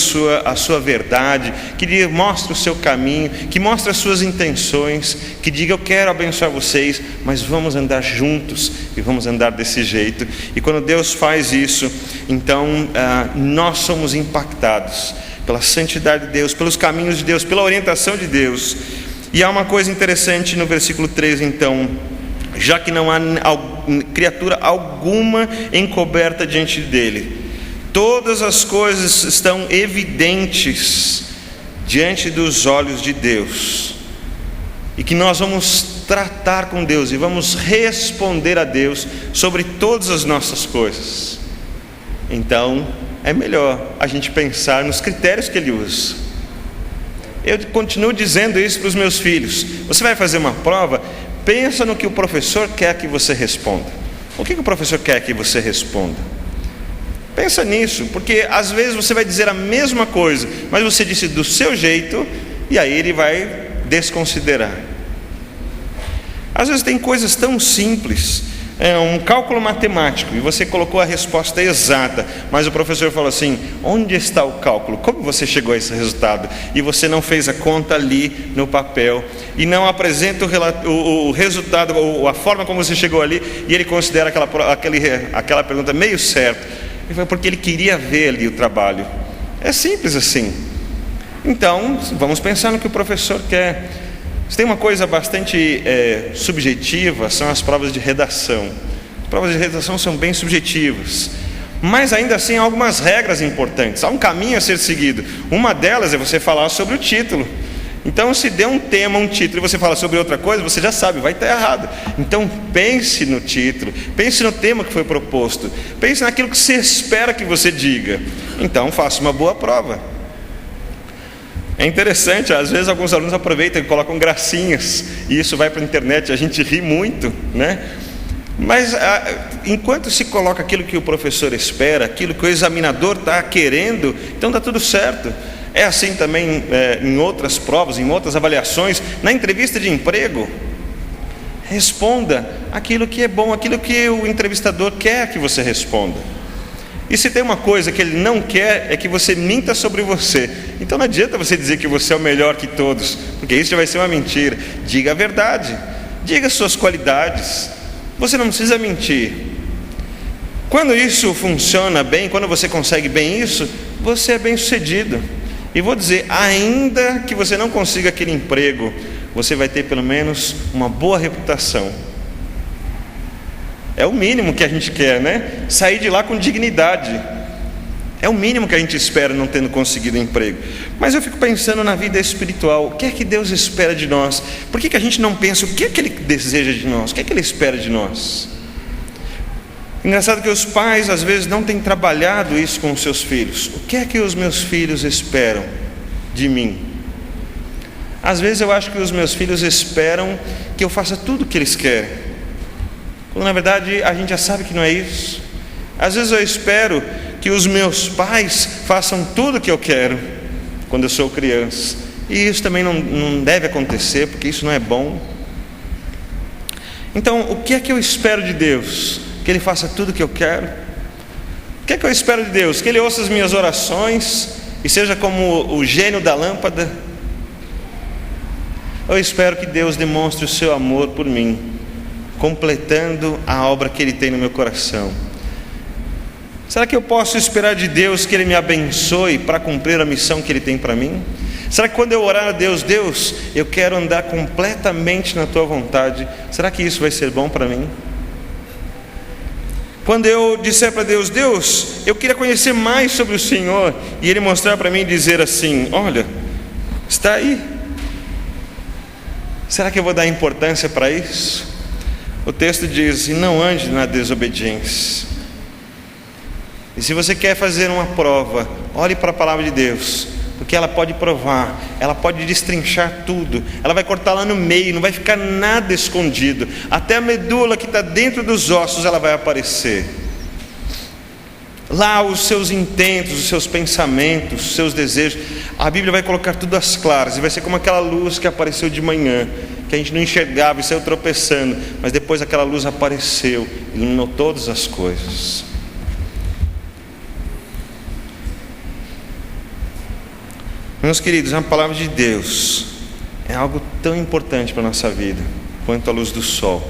sua verdade, que mostra o seu caminho, que mostra as suas intenções, que diga: eu quero abençoar vocês, mas vamos andar juntos e vamos andar desse jeito. E quando Deus faz isso, então nós somos impactados pela santidade de Deus, pelos caminhos de Deus, pela orientação de Deus. E há uma coisa interessante no versículo 3, então: já que não há criatura alguma encoberta diante dele, todas as coisas estão evidentes diante dos olhos de Deus, e que nós vamos tratar com Deus e vamos responder a Deus sobre todas as nossas coisas. Então é melhor a gente pensar nos critérios que Ele usa. Eu continuo dizendo isso para os meus filhos: você vai fazer uma prova, pensa no que o professor quer que você responda. O que o professor quer que você responda? Pensa nisso, porque às vezes você vai dizer a mesma coisa, mas você disse do seu jeito, e aí ele vai desconsiderar. Às vezes tem coisas tão simples, um cálculo matemático, e você colocou a resposta exata, mas o professor falou assim: onde está o cálculo? Como você chegou a esse resultado? E você não fez a conta ali no papel, e não apresenta o resultado, ou a forma como você chegou ali, e ele considera aquela pergunta meio certa. E foi porque ele queria ver ali o trabalho. É simples assim. Então vamos pensar no que o professor quer. Tem uma coisa bastante subjetiva, são as provas de redação. As provas de redação são bem subjetivas, mas ainda assim há algumas regras importantes, há um caminho a ser seguido. Uma delas é você falar sobre o título. Então, se der um tema, um título, e você fala sobre outra coisa, você já sabe, vai estar errado. Então pense no título, pense no tema que foi proposto, pense naquilo que você espera que você diga. Então faça uma boa prova. É interessante, às vezes alguns alunos aproveitam e colocam gracinhas, e isso vai para a internet, a gente ri muito, né? Mas enquanto se coloca aquilo que o professor espera, aquilo que o examinador está querendo, então está tudo certo. É assim também em outras provas, em outras avaliações. Na entrevista de emprego, responda aquilo que é bom, aquilo que o entrevistador quer que você responda. E se tem uma coisa que ele não quer, é que você minta sobre você. Então não adianta você dizer que você é o melhor que todos, porque isso já vai ser uma mentira. Diga a verdade, diga as suas qualidades. Você não precisa mentir. Quando isso funciona bem, quando você consegue bem isso, você é bem sucedido. E vou dizer, ainda que você não consiga aquele emprego, você vai ter pelo menos uma boa reputação. É o mínimo que a gente quer, né? Sair de lá com dignidade. É o mínimo que a gente espera, não tendo conseguido emprego. Mas eu fico pensando na vida espiritual. O que é que Deus espera de nós? Por que a gente não pensa o que é que Ele deseja de nós? O que é que Ele espera de nós? Engraçado que os pais às vezes não têm trabalhado isso com os seus filhos. O que é que os meus filhos esperam de mim? Às vezes eu acho que os meus filhos esperam que eu faça tudo o que eles querem, quando na verdade a gente já sabe que não é isso. Às vezes eu espero que os meus pais façam tudo o que eu quero quando eu sou criança, e isso também não deve acontecer, porque isso não é bom. Então o que é que eu espero de Deus? Que Ele faça tudo o que eu quero? O que é que eu espero de Deus? Que Ele ouça as minhas orações e seja como o gênio da lâmpada? Eu espero que Deus demonstre o seu amor por mim, completando a obra que Ele tem no meu coração. Será que eu posso esperar de Deus que Ele me abençoe para cumprir a missão que Ele tem para mim? Será que quando eu orar a Deus, Deus, eu quero andar completamente na Tua vontade, será que isso vai ser bom para mim? Quando eu disser para Deus, Deus, eu queria conhecer mais sobre o Senhor, e Ele mostrar para mim e dizer assim, olha, está aí. Será que eu vou dar importância para isso? O texto diz, e não ande na desobediência. E se você quer fazer uma prova, olhe para a palavra de Deus, porque ela pode provar, ela pode destrinchar tudo, ela vai cortar lá no meio, não vai ficar nada escondido, até a medula que está dentro dos ossos ela vai aparecer. Lá os seus intentos, os seus pensamentos, os seus desejos, a Bíblia vai colocar tudo às claras, e vai ser como aquela luz que apareceu de manhã, que a gente não enxergava e saiu tropeçando, mas depois aquela luz apareceu, iluminou todas as coisas. Meus queridos, a palavra de Deus é algo tão importante para a nossa vida quanto a luz do sol.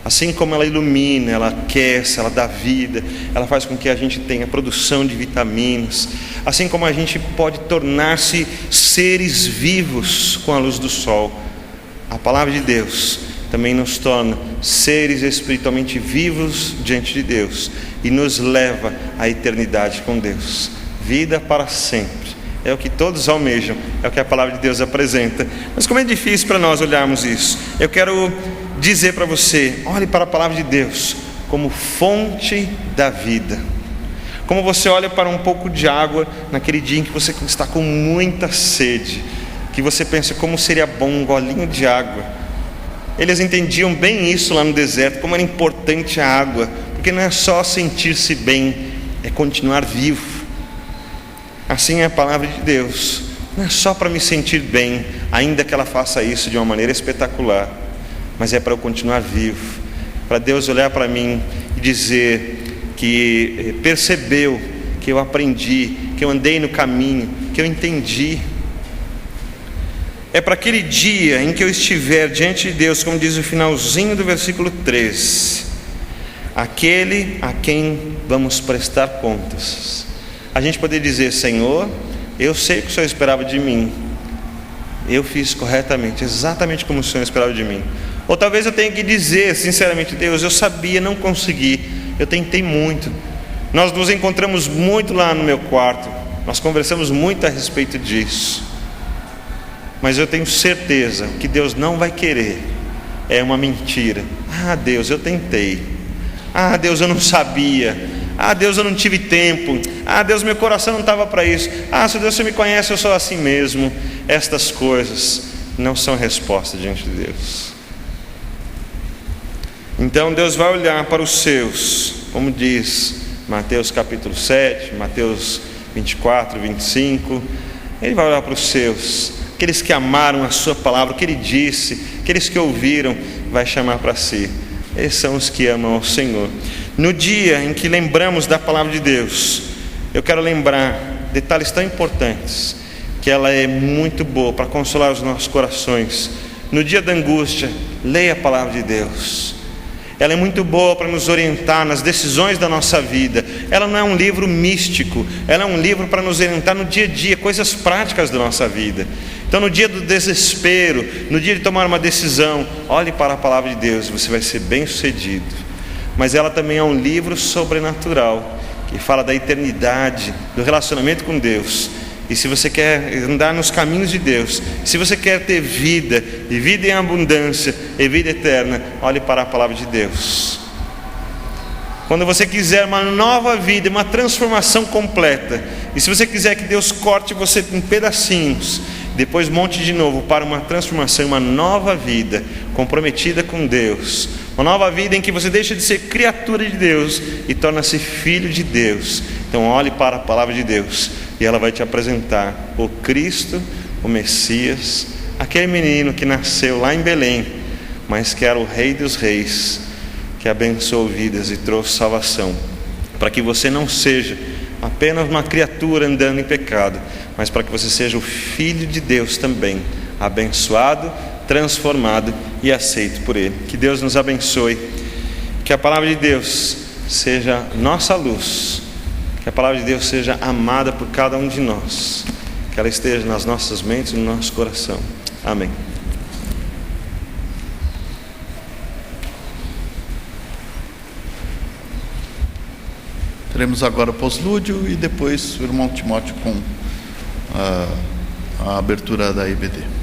Assim como ela ilumina, ela aquece, ela dá vida, ela faz com que a gente tenha produção de vitaminas, assim como a gente pode tornar-se seres vivos com a luz do sol, a palavra de Deus também nos torna seres espiritualmente vivos diante de Deus e nos leva à eternidade com Deus, vida para sempre. É o que todos almejam, é o que a palavra de Deus apresenta. Mas como é difícil para nós olharmos isso, eu quero dizer para você, olhe para a palavra de Deus como fonte da vida. Como você olha para um pouco de água naquele dia em que você está com muita sede, que você pensa como seria bom um golinho de água. Eles entendiam bem isso lá no deserto, como era importante a água, porque não é só sentir-se bem, é continuar vivo. Assim é a palavra de Deus, não é só para me sentir bem, ainda que ela faça isso de uma maneira espetacular, mas é para eu continuar vivo, para Deus olhar para mim e dizer que percebeu, que eu aprendi, que eu andei no caminho, que eu entendi. É para aquele dia em que eu estiver diante de Deus, como diz o finalzinho do versículo 13, aquele a quem vamos prestar contas. A gente poder dizer, Senhor, eu sei o que o Senhor esperava de mim, eu fiz corretamente, exatamente como o Senhor esperava de mim. Ou talvez eu tenha que dizer sinceramente, Deus, eu sabia, não consegui, eu tentei muito. Nós nos encontramos muito lá no meu quarto, nós conversamos muito a respeito disso, mas eu tenho certeza que Deus não vai querer, é uma mentira. Ah, Deus, eu tentei. Ah, Deus, eu não sabia. Ah, Deus, eu não tive tempo. Ah, Deus, meu coração não estava para isso. Ah, se Deus, você me conhece, eu sou assim mesmo. Estas coisas não são resposta diante de Deus. Então Deus vai olhar para os seus, como diz Mateus capítulo 7, Mateus 24, 25. Ele vai olhar para os seus, aqueles que amaram a sua palavra, o que Ele disse, aqueles que ouviram, vai chamar para si. Esses são os que amam ao Senhor. No dia em que lembramos da palavra de Deus, eu quero lembrar detalhes tão importantes, que ela é muito boa para consolar os nossos corações. No dia da angústia, leia a palavra de Deus. Ela é muito boa para nos orientar nas decisões da nossa vida. Ela não é um livro místico, ela é um livro para nos orientar no dia a dia, coisas práticas da nossa vida. Então, no dia do desespero, no dia de tomar uma decisão, olhe para a palavra de Deus, você vai ser bem sucedido. Mas ela também é um livro sobrenatural, que fala da eternidade, do relacionamento com Deus. E se você quer andar nos caminhos de Deus, se você quer ter vida, e vida em abundância, e vida eterna, olhe para a palavra de Deus. Quando você quiser uma nova vida, uma transformação completa, e se você quiser que Deus corte você em pedacinhos, depois monte de novo para uma transformação, uma nova vida comprometida com Deus, uma nova vida em que você deixa de ser criatura de Deus e torna-se filho de Deus. Então olhe para a palavra de Deus e ela vai te apresentar o Cristo, o Messias, aquele menino que nasceu lá em Belém, mas que era o Rei dos Reis, que abençoou vidas e trouxe salvação, para que você não seja apenas uma criatura andando em pecado, mas para que você seja o Filho de Deus também, abençoado, transformado e aceito por Ele. Que Deus nos abençoe, que a palavra de Deus seja nossa luz, que a palavra de Deus seja amada por cada um de nós, que ela esteja nas nossas mentes e no nosso coração. Amém. Teremos agora o pós-lúdio e depois o irmão Timóteo com a abertura da IBD. Fala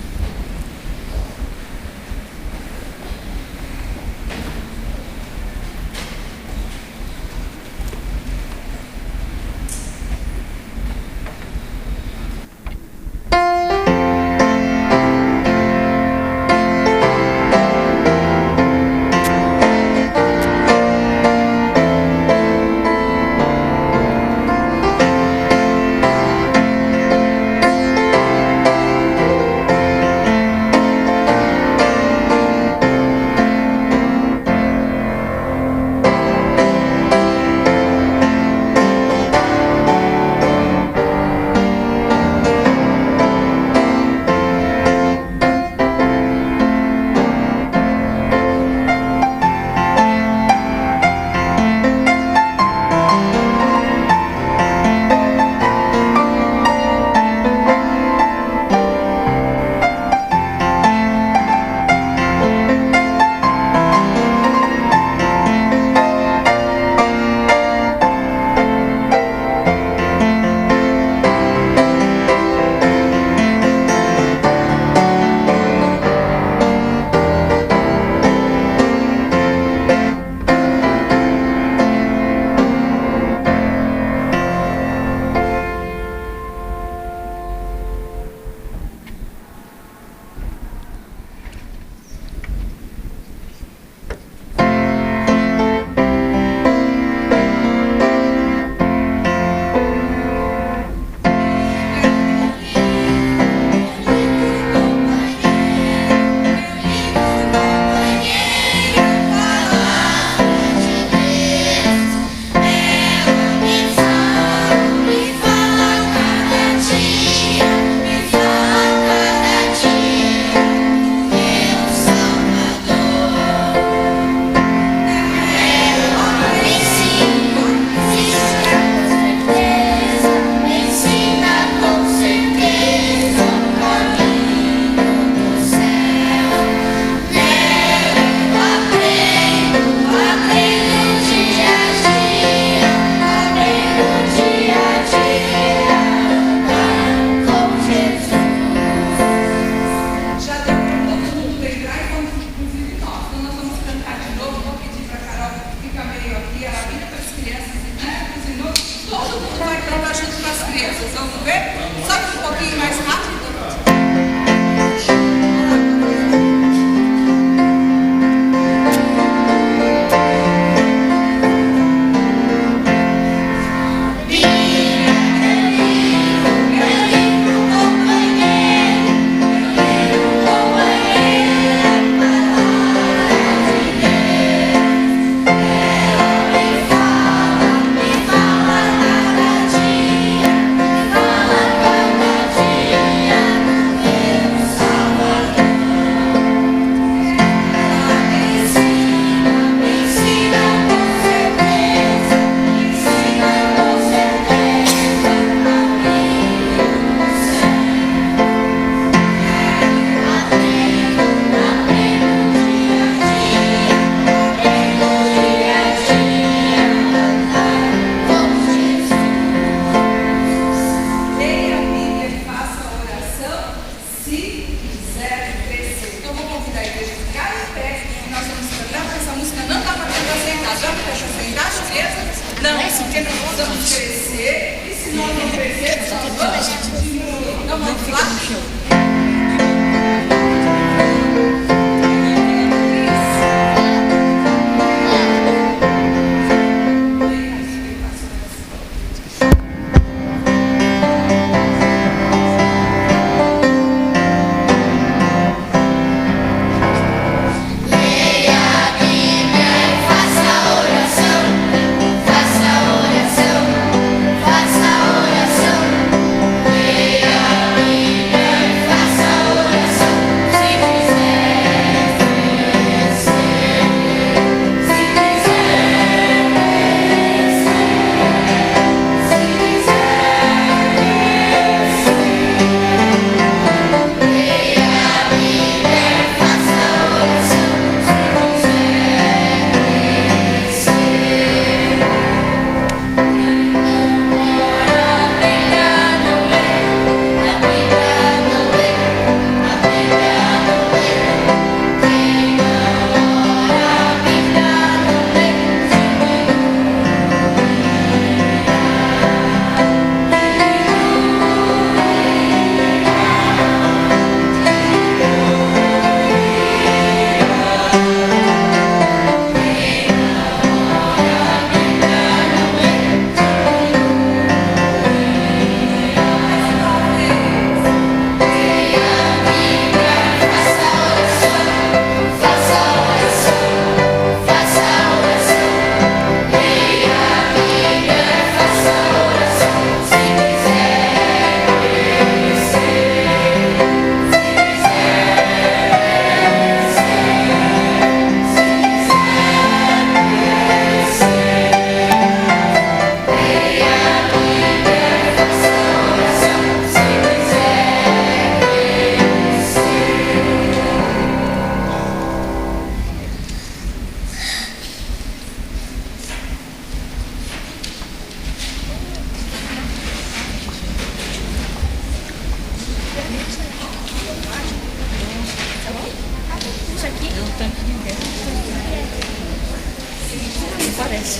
Parece.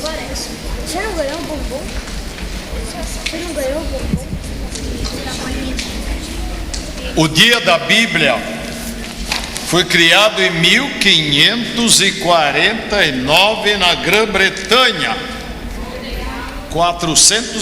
Parece. Você não ganhou um bombom? Você não ganhou um bombom? O Dia da Bíblia foi criado em 1549 na Grã-Bretanha. 400